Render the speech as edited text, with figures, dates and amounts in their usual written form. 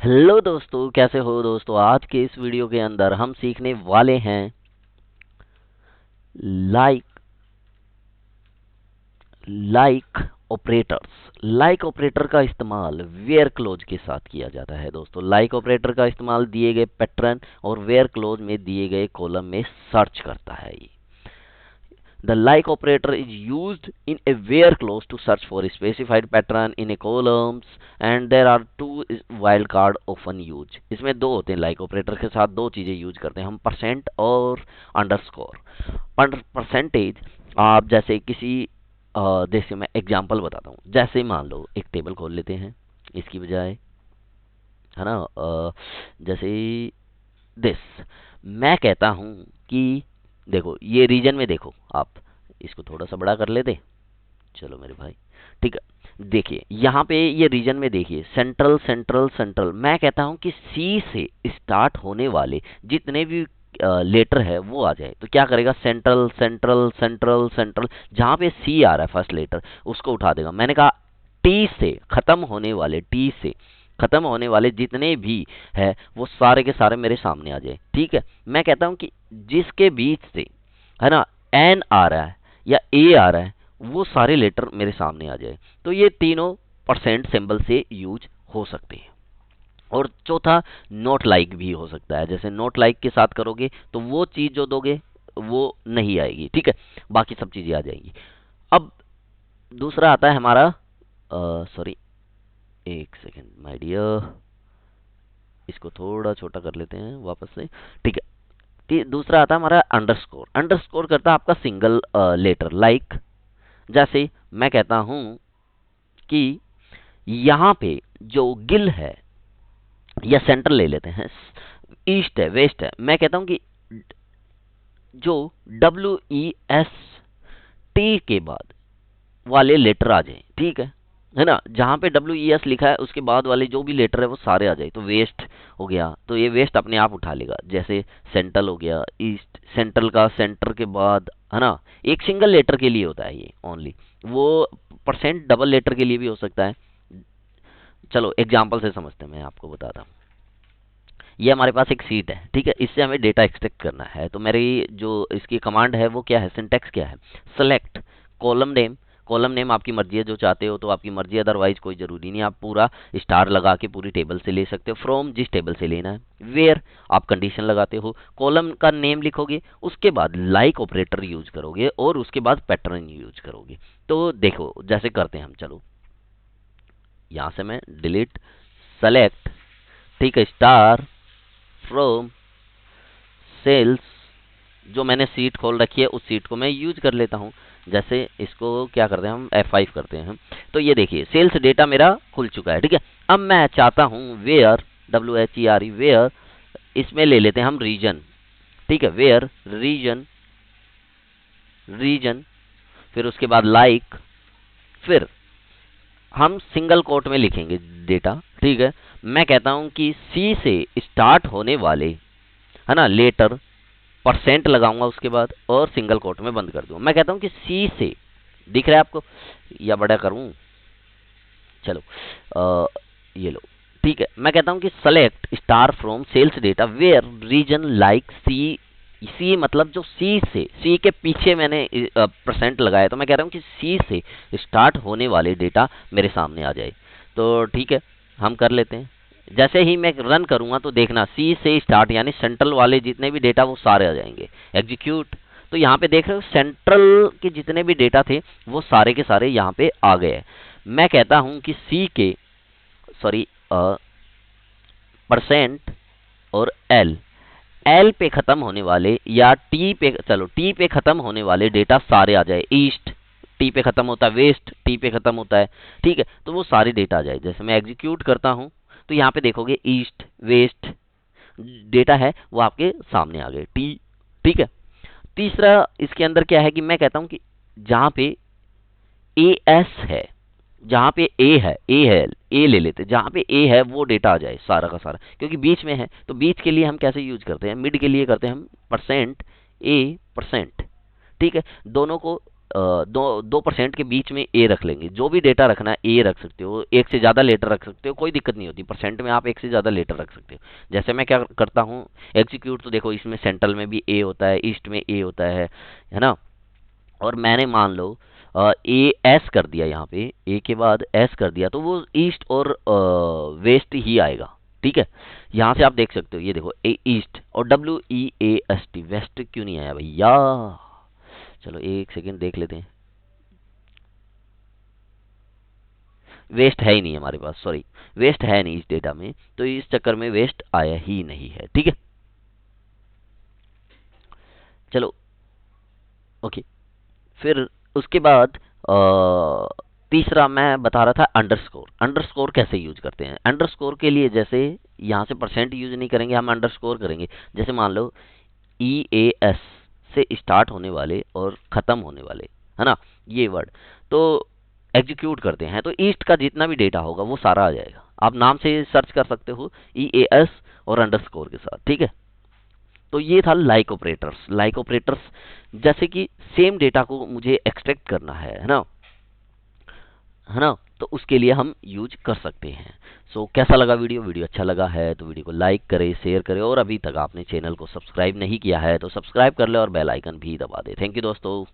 Hello दोस्तों, कैसे हो दोस्तों। आज के इस वीडियो के अंदर हम सीखने वाले हैं like like operators. Like operator का इस्तेमाल वेयर क्लोज के साथ किया जाता है दोस्तों। लाइक ऑपरेटर का इस्तेमाल दिए गए पैटर्न और वेयर क्लोज में दिए गए कॉलम में सर्च करता है। The like operator is used in a where clause to search for a specified pattern in a columns, and there are two wildcard often used। इसमें दो होते हैं, like operator के साथ दो चीजें यूज करते हैं हम, परसेंट और अंडरस्कोर। परसेंटेज आप जैसे किसी जैसे मैं एग्जांपल बताता हूँ। जैसे मान लो एक टेबल खोल लेते हैं इसकी बजाय, है ना। जैसे दिस मैं कहता हूँ कि देखो ये रीजन में, देखो आप इसको थोड़ा सा बड़ा कर लेते। चलो मेरे भाई, ठीक है। देखिए यहाँ पे ये रीजन में देखिए, सेंट्रल सेंट्रल सेंट्रल। मैं कहता हूँ कि सी से स्टार्ट होने वाले जितने भी लेटर है वो आ जाए। तो क्या करेगा, सेंट्रल सेंट्रल सेंट्रल सेंट्रल, जहाँ पे सी आ रहा है फर्स्ट लेटर उसको उठा देगा। मैंने कहा टी से खत्म होने वाले, टी से खत्म होने वाले जितने भी है वो सारे के सारे मेरे सामने आ जाए। ठीक है। मैं कहता हूं कि जिसके बीच से, है ना, एन आ रहा है या ए आ रहा है वो सारे लेटर मेरे सामने आ जाए। तो ये तीनों परसेंट सिंबल से यूज हो सकते हैं। और चौथा, नोट लाइक भी हो सकता है। जैसे नोट लाइक के साथ करोगे तो वो चीज जो दोगे वो नहीं आएगी। ठीक है, बाकी सब चीजें आ जाएंगी। अब दूसरा आता है हमारा, सॉरी एक सेकेंड माय डियर, इसको थोड़ा छोटा कर लेते हैं वापस से। ठीक है। दूसरा आता है हमारा अंडरस्कोर। अंडरस्कोर करता है आपका सिंगल लेटर। लाइक जैसे मैं कहता हूं कि यहां पे जो गिल है या सेंटर ले लेते हैं, ईस्ट है वेस्ट है, मैं कहता हूं कि जो WEST के बाद वाले लेटर आ जाए। ठीक है ना। जहां पे WES लिखा है उसके बाद वाले जो भी लेटर है वो सारे आ जाए। तो वेस्ट हो गया, तो ये वेस्ट अपने आप उठा लेगा। जैसे सेंट्रल हो गया, ईस्ट, सेंट्रल का सेंटर के बाद, है ना, एक सिंगल लेटर के लिए होता है ये ओनली। वो परसेंट डबल लेटर के लिए भी हो सकता है। चलो एग्जाम्पल से समझते हैं, मैं आपको बताता हूँ। ये हमारे पास एक सीट है, ठीक है, इससे हमें डेटा एक्सट्रैक्ट करना है। तो मेरी जो इसकी कमांड है वो क्या है, सिंटैक्स क्या है, select column name. Column name आपकी मर्जी है, जो चाहते हो तो आपकी मर्जी, अदरवाइज कोई जरूरी नहीं। आप पूरा स्टार लगा के पूरी टेबल से ले सकते हो, फ्रॉम जिस टेबल से लेना है। वेयर आप कंडीशन लगाते हो, कॉलम का नेम लिखोगे, उसके बाद लाइक ऑपरेटर यूज करोगे और उसके बाद पैटर्न यूज करोगे। तो देखो जैसे करते हैं हम, चलो यहां से मैं डिलीट, सेलेक्ट, ठीक है, स्टार फ्रॉम सेल्स, जो मैंने सीट खोल रखी है उस सीट को मैं यूज कर लेता हूं। जैसे इसको क्या करते हैं हम, F5 करते हैं हम। तो ये देखिए सेल्स डेटा मेरा खुल चुका है। ठीक है। अब मैं चाहता हूं वेयर, WHERE, वेयर, इसमें ले लेते हैं हम रीजन। ठीक है, वेयर रीजन, रीजन, फिर उसके बाद लाइक, फिर हम सिंगल कोट में लिखेंगे डेटा। ठीक है। मैं कहता हूं कि सी से स्टार्ट होने वाले, है ना, लेटर, परसेंट लगाऊंगा उसके बाद और सिंगल कोट में बंद कर दूंगा। मैं कहता हूं कि सी से, दिख रहा है आपको या बड़ा करूं, चलो ये लो। ठीक है। मैं कहता हूं कि select star from sales data where region like C. C मतलब जो सी से, सी के पीछे मैंने परसेंट लगाया, तो मैं कह रहा हूं कि सी से स्टार्ट होने वाले डेटा मेरे सामने आ जाए। तो ठीक है, हम कर लेते हैं। जैसे ही मैं रन करूंगा तो देखना सी से स्टार्ट यानी सेंट्रल वाले जितने भी डेटा वो सारे आ जाएंगे। एग्जीक्यूट, तो यहाँ पे देख रहे हो सेंट्रल के जितने भी डेटा थे वो सारे के सारे यहाँ पे आ गए। मैं कहता हूं कि सी के, सॉरी, परसेंट और एल, एल पे खत्म होने वाले या टी पे, चलो टी पे खत्म होने वाले डेटा सारे आ जाए। ईस्ट टी पे खत्म होता है, वेस्ट टी पे खत्म होता है। ठीक है, तो वो सारे डेटा आ जाए। जैसे मैं एग्जीक्यूट करता हूं तो यहाँ पे देखोगे ईस्ट वेस्ट डेटा है वो आपके सामने आ गए। टी, ठीक है। तीसरा इसके अंदर क्या है कि मैं कहता हूं कि जहां पे ए एस है, जहां पे ए है, ए है, ए ले लेते, जहां पे ए है वो डेटा आ जाए सारा का सारा, क्योंकि बीच में है। तो बीच के लिए हम कैसे यूज करते हैं, मिड के लिए करते हैं हम परसेंट ए परसेंट। ठीक है, दोनों को 2% के बीच में ए रख लेंगे। जो भी डेटा रखना है ए रख सकते हो, एक से ज़्यादा लेटर रख सकते हो, कोई दिक्कत नहीं होती। परसेंट में आप एक से ज़्यादा लेटर रख सकते हो। जैसे मैं क्या करता हूँ, एग्जीक्यूट, तो देखो इसमें सेंट्रल में भी ए होता है, ईस्ट में ए होता है ना। और मैंने मान लो ए एस कर दिया, यहाँ पे ए के बाद एस कर दिया, तो वो ईस्ट और वेस्ट ही आएगा। ठीक है, यहाँ से आप देख सकते हो, ये देखो ए ईस्ट और WEAST, वेस्ट क्यों नहीं आया भैया। चलो एक सेकंड देख लेते हैं, वेस्ट है ही नहीं हमारे पास, सॉरी, वेस्ट है नहीं इस डेटा में, तो इस चक्कर में वेस्ट आया ही नहीं है। ठीक है, चलो ओके। फिर उसके बाद तीसरा मैं बता रहा था अंडरस्कोर। अंडरस्कोर कैसे यूज करते हैं? अंडरस्कोर के लिए जैसे यहाँ से परसेंट यूज नहीं करेंगे, हम अंडरस्कोर करेंगे। जैसे मान लो EAS से स्टार्ट होने वाले और ख़त्म होने वाले, है ना, ये वर्ड, तो एग्जीक्यूट करते हैं तो ईस्ट का जितना भी डेटा होगा वो सारा आ जाएगा। आप नाम से सर्च कर सकते हो EAS और अंडरस्कोर के साथ। ठीक है, तो ये था लाइक ऑपरेटर्स। लाइक ऑपरेटर्स जैसे कि सेम डेटा को मुझे एक्सट्रैक्ट करना है ना, है ना, तो उसके लिए हम यूज कर सकते हैं। सो कैसा लगा वीडियो? वीडियो अच्छा लगा है तो वीडियो को लाइक करें, शेयर करें, और अभी तक आपने चैनल को सब्सक्राइब नहीं किया है तो सब्सक्राइब कर ले और बेल आइकन भी दबा दे। थैंक यू दोस्तों।